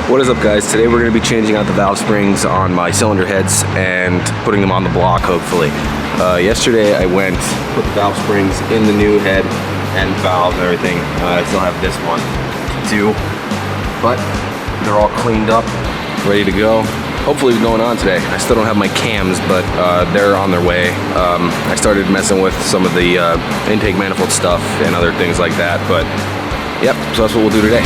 What is up, guys? Today we're going to be changing out the valve springs on my cylinder heads and putting them on the block, hopefully. Yesterday I went, put the valve springs in the new head and valve and everything. I still have this one to do, but they're all cleaned up, ready to go. Hopefully going on today. I still don't have my cams, but they're on their way. I started messing with some of the intake manifold stuff and other things like that, but yep, so that's what we'll do today.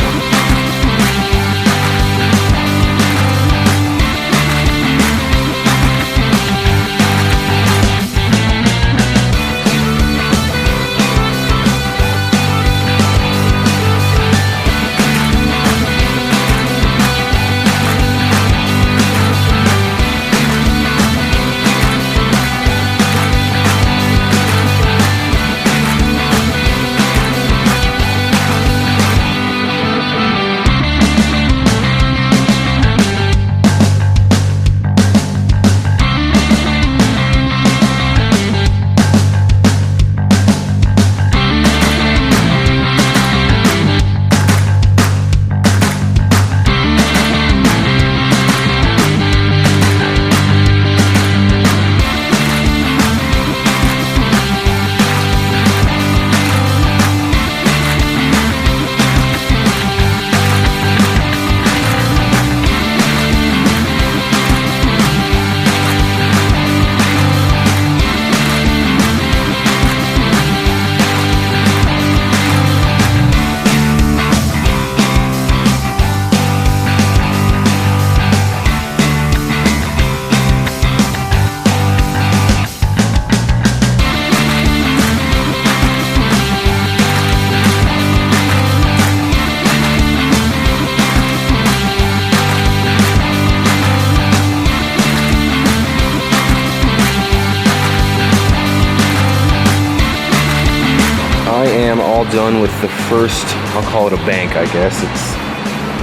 I am all done with the first, I'll call it a bank, I guess.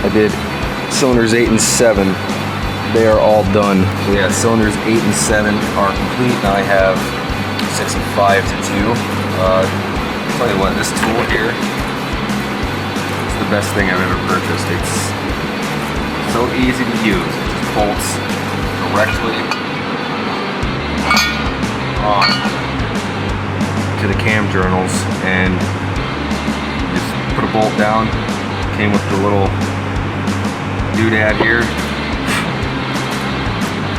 I did cylinders 8 and 7. They are all done. So yeah, cylinders 8 and 7 are complete. Now I have 6 and 5 to do. Tell you what, this tool here is the best thing I've ever purchased. It's so easy to use. It just bolts directly on to the cam journals, and just put a bolt down. Came with the little doodad here.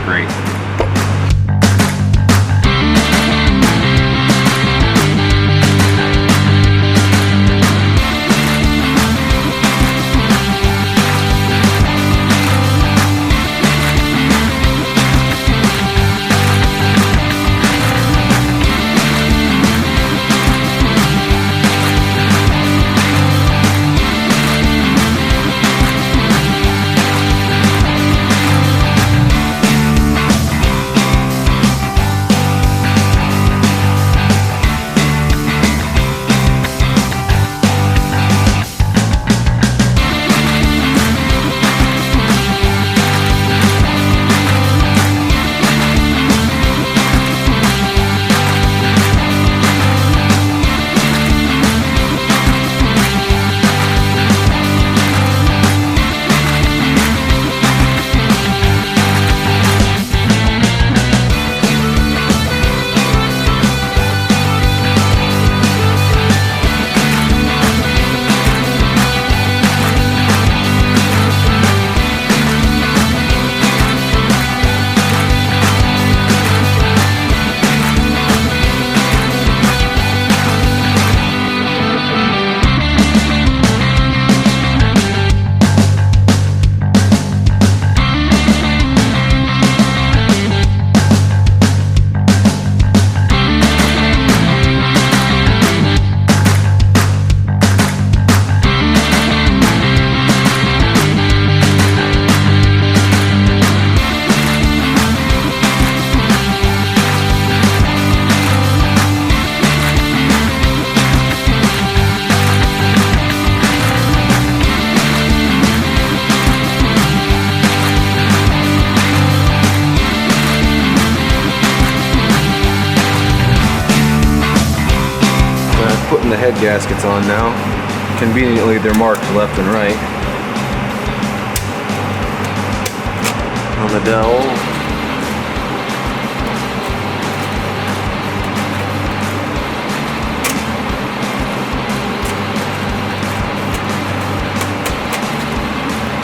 Great. Putting the head gaskets on now. Conveniently, they're marked left and right. on the dowel.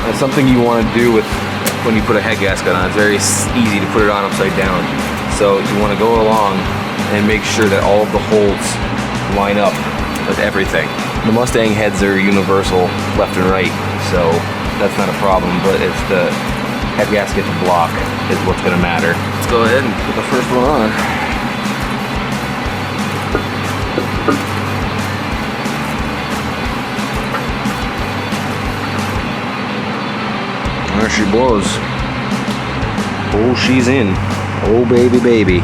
That's something you want to do with when you put a head gasket on. It's very easy to put it on upside down. So you want to go along and make sure that all of the holes line up with everything. The Mustang heads are universal left and right, so that's not a problem, but it's the head gasket block is what's going to matter. Let's go ahead and put the first one on. There she blows. Oh, she's in. Oh, baby, baby.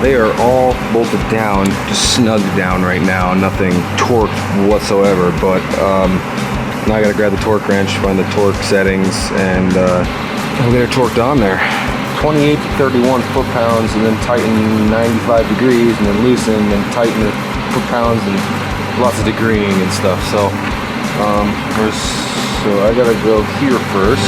They are all bolted down, just snugged down right now, nothing torqued whatsoever, but now I gotta grab the torque wrench, find the torque settings, and we'll get it torqued on there. 28 to 31 foot-pounds, and then tighten 95 degrees, and then loosen, and tighten it foot-pounds, and lots of degreeing and stuff. So, so I gotta go here first.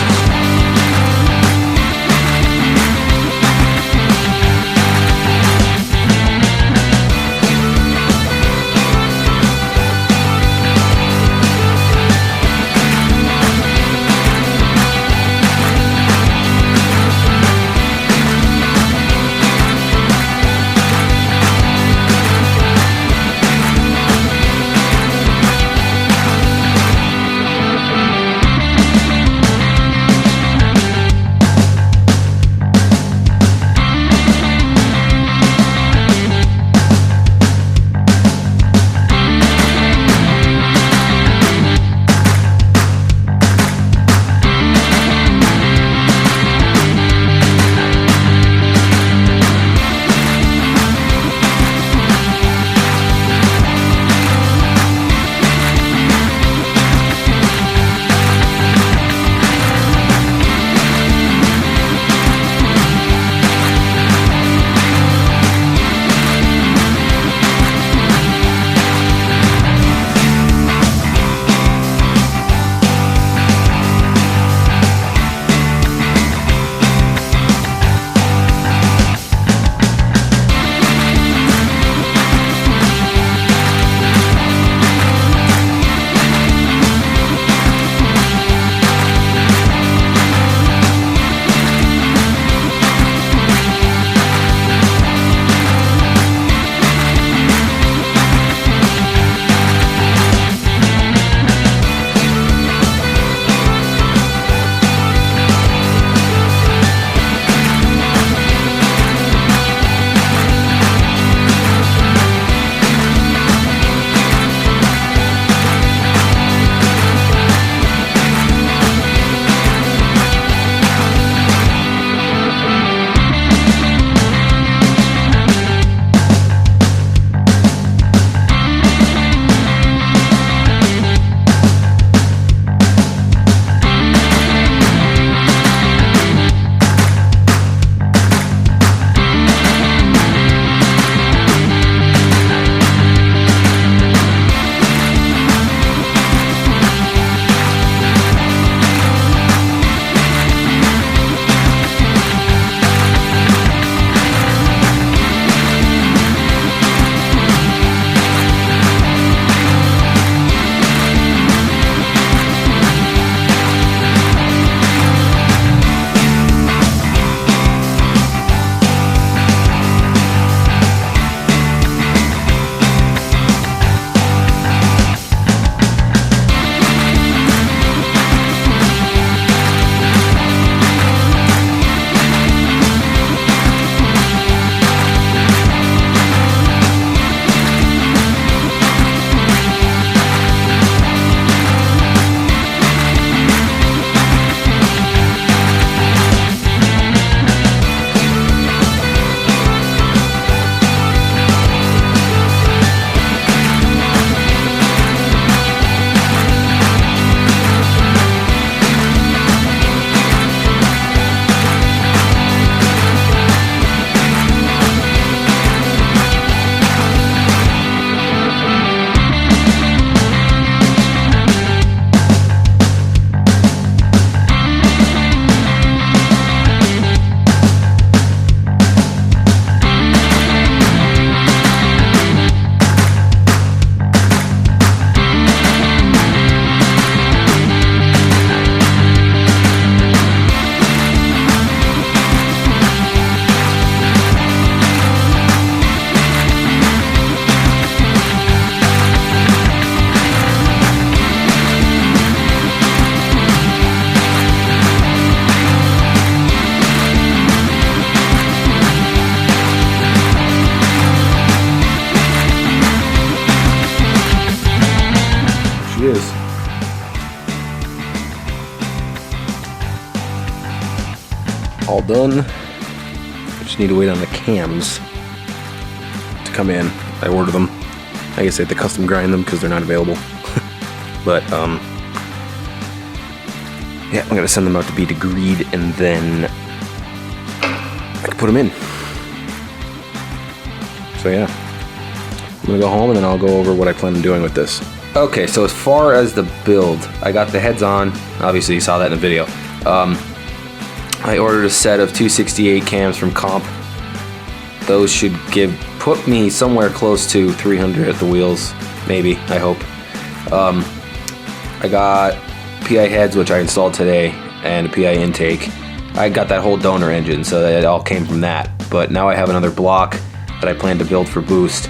all done. Just need to wait on the cams to come in. I ordered them. I guess I have to custom grind them because they're not available. But yeah, I'm gonna send them out to be degreed, and then I can put them in. So yeah, I'm gonna go home and then I'll go over what I plan on doing with this. Okay, so as far as the build, I got the heads on. Obviously, you saw that in the video. I ordered a set of 268 cams from Comp. Those should put me somewhere close to 300 at the wheels, maybe, I hope. I got PI heads, which I installed today, and a PI intake. I got that whole donor engine, so it all came from that. But now I have another block that I plan to build for boost.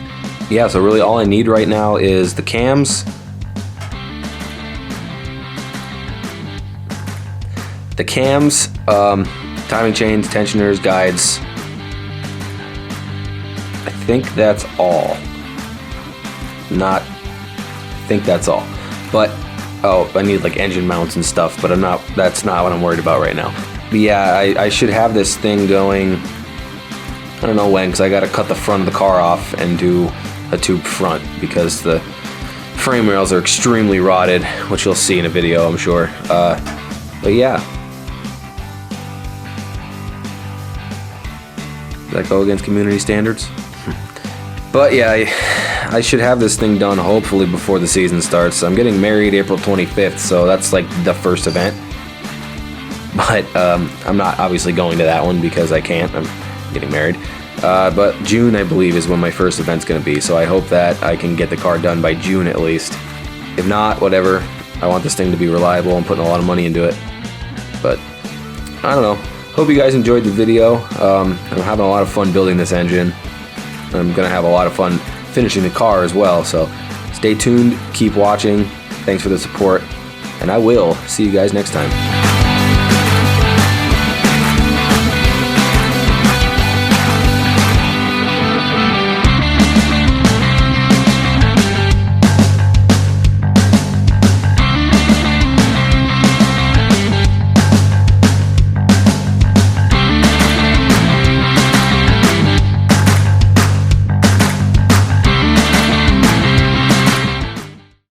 Yeah, so really all I need right now is the cams, timing chains, tensioners, guides. I think that's all. I think that's all. But oh, I need like engine mounts and stuff, but that's not what I'm worried about right now. But yeah, I should have this thing going, I don't know when, because I got to cut the front of the car off and do a tube front because the frame rails are extremely rotted, which you'll see in a video, I'm sure. But yeah. Does that go against community standards? But yeah, I should have this thing done hopefully before the season starts. I'm getting married April 25th, so that's like the first event. But I'm not obviously going to that one because I can't. I'm getting married. But June, I believe, is when my first event's going to be. So I hope that I can get the car done by June at least. If not, whatever. I want this thing to be reliable. I'm putting a lot of money into it. But I don't know. Hope you guys enjoyed the video. I'm having a lot of fun building this engine. I'm going to have a lot of fun finishing the car as well. So stay tuned. Keep watching. Thanks for the support. And I will see you guys next time.